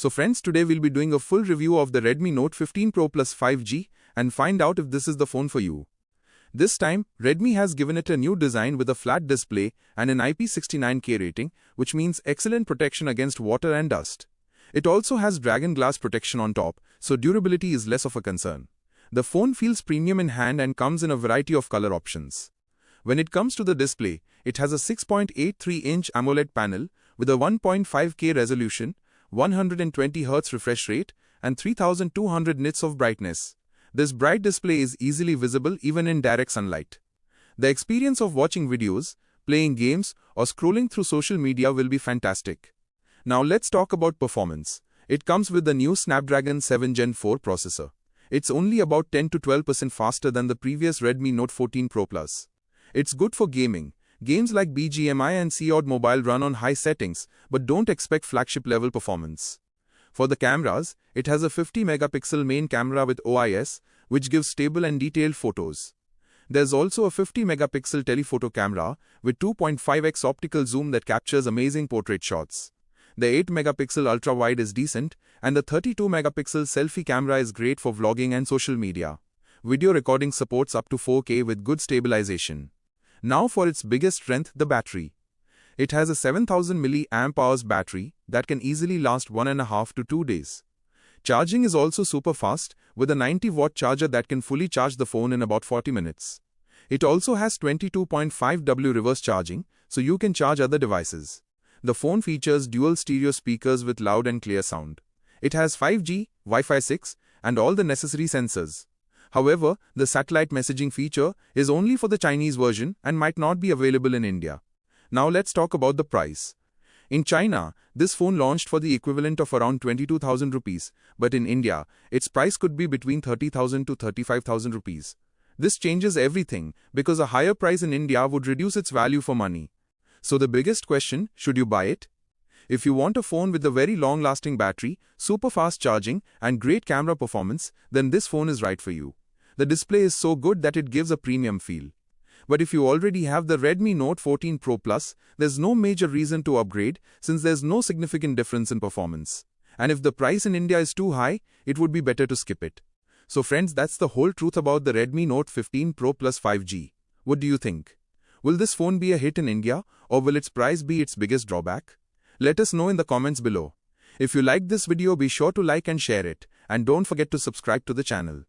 So friends, today we'll be doing a full review of the Redmi Note 15 Pro Plus 5G and find out if this is the phone for you. This time, Redmi has given it a new design with a flat display and an IP69K rating, which means excellent protection against water and dust. It also has Dragon Glass protection on top, so durability is less of a concern. The phone feels premium in hand and comes in a variety of color options. When it comes to the display, it has a 6.83-inch Amoled panel with a 1.5K resolution, 120Hz refresh rate, and 3200 nits of brightness. This bright display is easily visible even in direct sunlight. The experience of watching videos, playing games, or scrolling through social media will be fantastic. Now let's talk about performance. It comes with the new Snapdragon 7 Gen 4 processor. It's only about 10 to 12% faster than the previous Redmi Note 14 Pro Plus. It's good for gaming. Games like BGMI and COD Mobile run on high settings, but don't expect flagship-level performance. For the cameras, it has a 50-megapixel main camera with OIS, which gives stable and detailed photos. There's also a 50-megapixel telephoto camera with 2.5x optical zoom that captures amazing portrait shots. The 8-megapixel ultra-wide is decent, and the 32-megapixel selfie camera is great for vlogging and social media. Video recording supports up to 4K with good stabilization. Now for its biggest strength, the battery. It has a 7000 mAh battery that can easily last 1.5 to 2 days. Charging is also super fast, with a 90-watt charger that can fully charge the phone in about 40 minutes. It also has 22.5W reverse charging, so you can charge other devices. The phone features dual stereo speakers with loud and clear sound. It has 5G, Wi-Fi 6, and all the necessary sensors. However, the satellite messaging feature is only for the Chinese version and might not be available in India. Now let's talk about the price. In China, this phone launched for the equivalent of around 22,000 rupees, but in India, its price could be between 30,000 to 35,000 rupees. This changes everything because a higher price in India would reduce its value for money. So the biggest question, should you buy it? If you want a phone with a very long-lasting battery, super fast charging, and great camera performance, then this phone is right for you. The display is so good that it gives a premium feel. But if you already have the Redmi Note 14 Pro Plus, there's no major reason to upgrade since there's no significant difference in performance. And if the price in India is too high, it would be better to skip it. So friends, that's the whole truth about the Redmi Note 15 Pro Plus 5G. What do you think? Will this phone be a hit in India, or will its price be its biggest drawback? Let us know in the comments below. If you liked this video, be sure to like and share it, and don't forget to subscribe to the channel.